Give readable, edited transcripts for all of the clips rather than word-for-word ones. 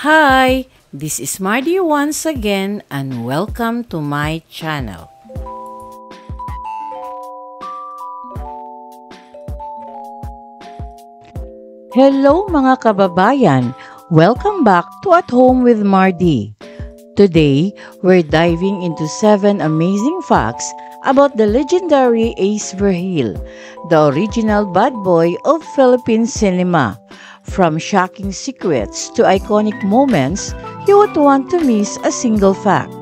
Hi, this is Mardy once again and welcome to my channel. Hello mga kababayan! Welcome back to At Home with Mardy. Today, we're diving into 7 amazing facts about the legendary Ace Vergil, the original bad boy of Philippine cinema. From shocking secrets to iconic moments, you won't want to miss a single fact.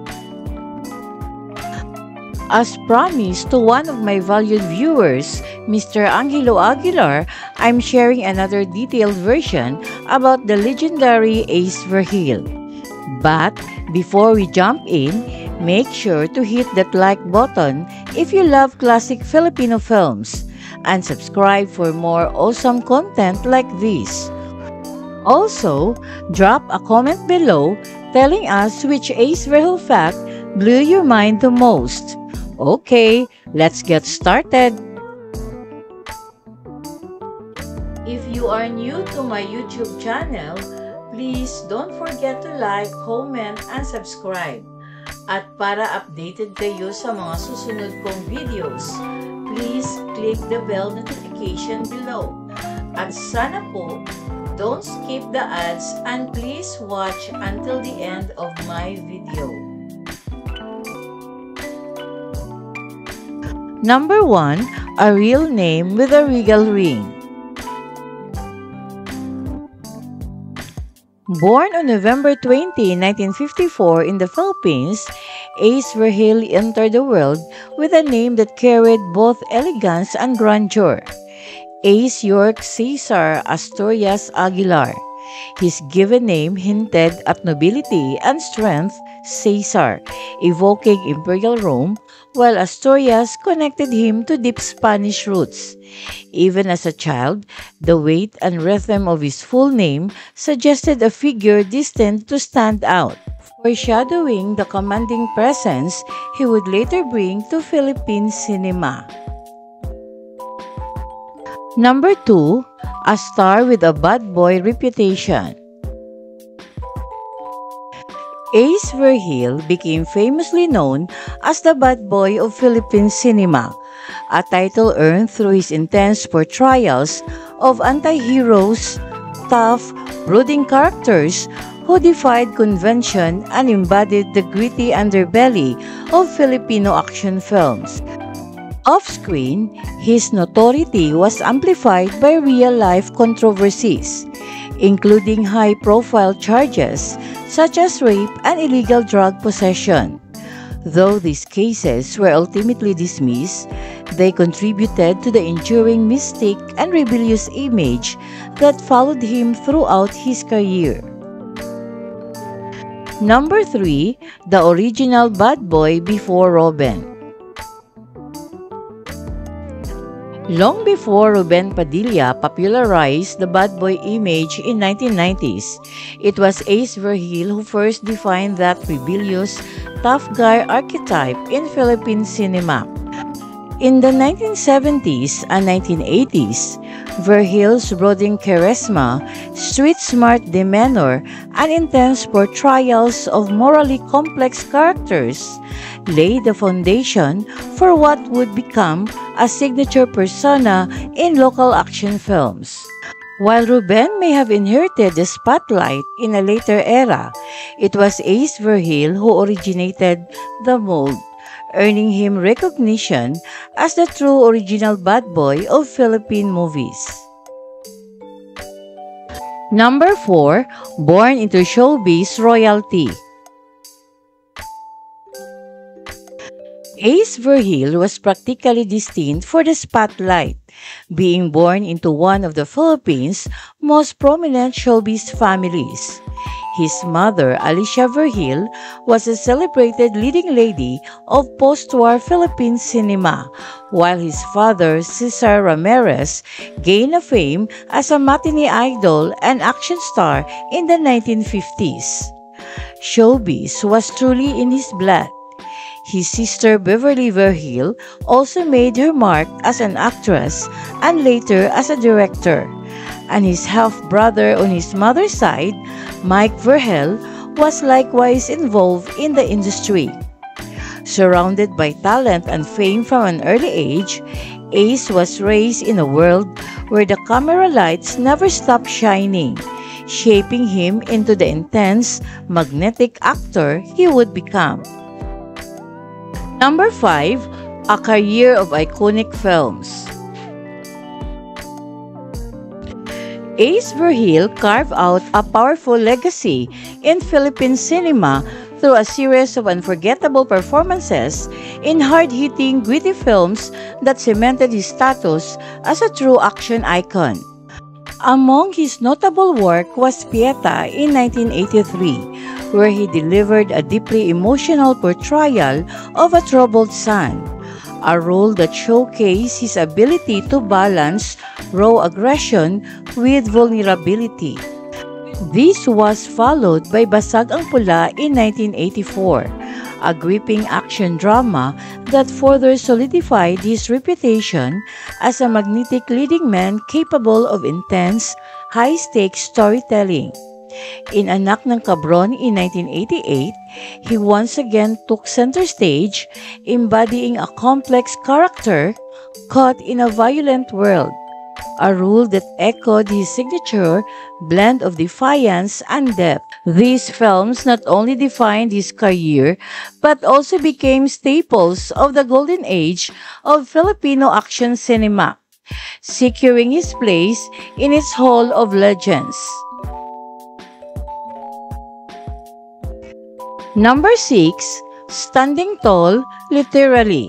As promised to one of my valued viewers, Mr. Angelo Aguilar, I'm sharing another detailed version about the legendary Ace Vergil. But before we jump in, make sure to hit that like button if you love classic Filipino films and subscribe for more awesome content like this. Also, drop a comment below telling us which Ace Vergil fact blew your mind the most. Okay, let's get started. If you are new to my YouTube channel, please don't forget to like, comment, and subscribe. At para updated kayo sa mga susunod kong videos, please click the bell notification below. At sana po, don't skip the ads and please watch until the end of my video. Number 1. A real name with a regal ring. Born on November 20, 1954 in the Philippines, Ace Vergil entered the world with a name that carried both elegance and grandeur. Ace York Cesar Asturias Aguilar. His given name hinted at nobility and strength, Cesar, evoking imperial Rome, while Asturias connected him to deep Spanish roots. Even as a child, the weight and rhythm of his full name suggested a figure destined to stand out, foreshadowing the commanding presence he would later bring to Philippine cinema. Number 2. A star with a bad boy reputation. Ace Vergil became famously known as the bad boy of Philippine cinema, a title earned through his intense portrayals of anti-heroes, tough, brooding characters who defied convention and embodied the gritty underbelly of Filipino action films. Off-screen, his notoriety was amplified by real-life controversies, including high-profile charges such as rape and illegal drug possession. Though these cases were ultimately dismissed, they contributed to the enduring mystique and rebellious image that followed him throughout his career. Number 3. The original bad boy before Robin. Long before Ruben Padilla popularized the bad boy image in 1990s, it was Ace Vergil who first defined that rebellious, tough guy archetype in Philippine cinema. In the 1970s and 1980s, Vergil's brooding charisma, street-smart demeanor, and intense portrayals of morally complex characters laid the foundation for what would become a signature persona in local action films. While Ruben may have inherited the spotlight in a later era, it was Ace Vergil who originated the mold, earning him recognition as the true original bad boy of Philippine movies. Number 4. Born into showbiz royalty. Ace Vergil was practically destined for the spotlight, being born into one of the Philippines' most prominent showbiz families. His mother, Alicia Vergil, was a celebrated leading lady of post-war Philippine cinema, while his father, Cesar Ramirez, gained a fame as a matinee idol and action star in the 1950s. Showbiz was truly in his blood. His sister Beverly Vergil also made her mark as an actress and later as a director. and his half-brother on his mother's side, Mike Verhel, was likewise involved in the industry. Surrounded by talent and fame from an early age, Ace was raised in a world where the camera lights never stopped shining, shaping him into the intense, magnetic actor he would become. Number 5. A career of iconic films. Ace Verhil carved out a powerful legacy in Philippine cinema through a series of unforgettable performances in hard-hitting, gritty films that cemented his status as a true action icon. Among his notable work was Pieta in 1983, where he delivered a deeply emotional portrayal of a troubled son, a role that showcased his ability to balance raw aggression with vulnerability. This was followed by Basag ang Pula in 1984, a gripping action drama that further solidified his reputation as a magnetic leading man capable of intense, high-stakes storytelling. In Anak ng Cabron in 1988, he once again took center stage, embodying a complex character caught in a violent world, a role that echoed his signature blend of defiance and depth. These films not only defined his career, but also became staples of the golden age of Filipino action cinema, securing his place in its Hall of Legends. Number 6. Standing tall, literally.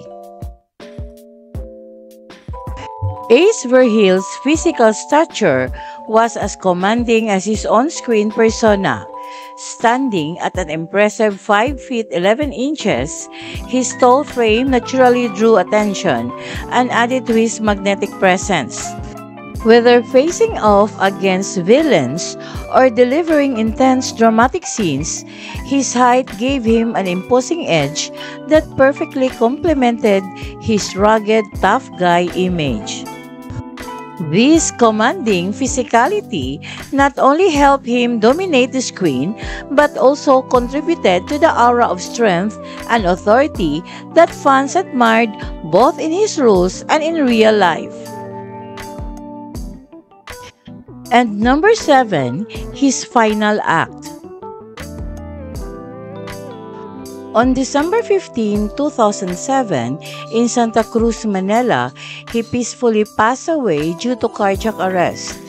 Ace Verhil's physical stature was as commanding as his on-screen persona. Standing at an impressive 5 feet 11 inches, his tall frame naturally drew attention and added to his magnetic presence. Whether facing off against villains or delivering intense dramatic scenes, his height gave him an imposing edge that perfectly complemented his rugged, tough guy image. This commanding physicality not only helped him dominate the screen, but also contributed to the aura of strength and authority that fans admired both in his roles and in real life. And number 7, his final act. On December 15, 2007, in Santa Cruz, Manila, he peacefully passed away due to cardiac arrest.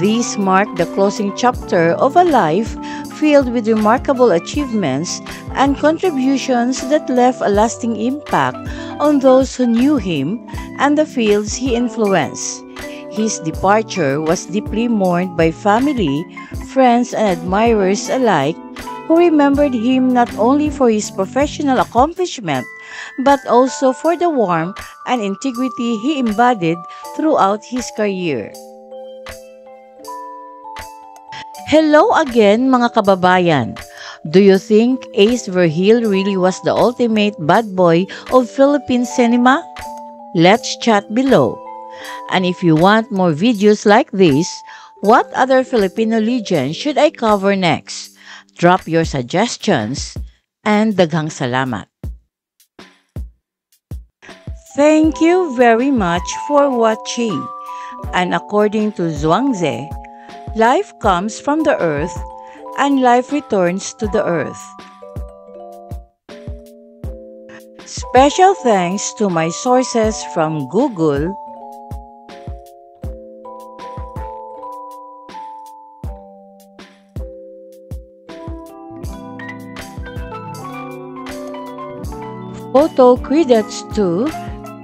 This marked the closing chapter of a life filled with remarkable achievements and contributions that left a lasting impact on those who knew him and the fields he influenced. His departure was deeply mourned by family, friends, and admirers alike, who remembered him not only for his professional accomplishment, but also for the warmth and integrity he embodied throughout his career. Hello again mga kababayan! Do you think Ace Verhil really was the ultimate bad boy of Philippine cinema? Let's chat below. And if you want more videos like this, what other Filipino legend should I cover next? Drop your suggestions, and daghang salamat. Thank you very much for watching. And according to Zhuangzi, life comes from the earth and life returns to the earth. Special thanks to my sources from Google, photo credits to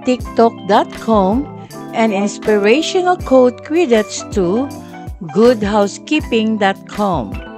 TikTok.com, and inspirational quote credits to GoodHousekeeping.com.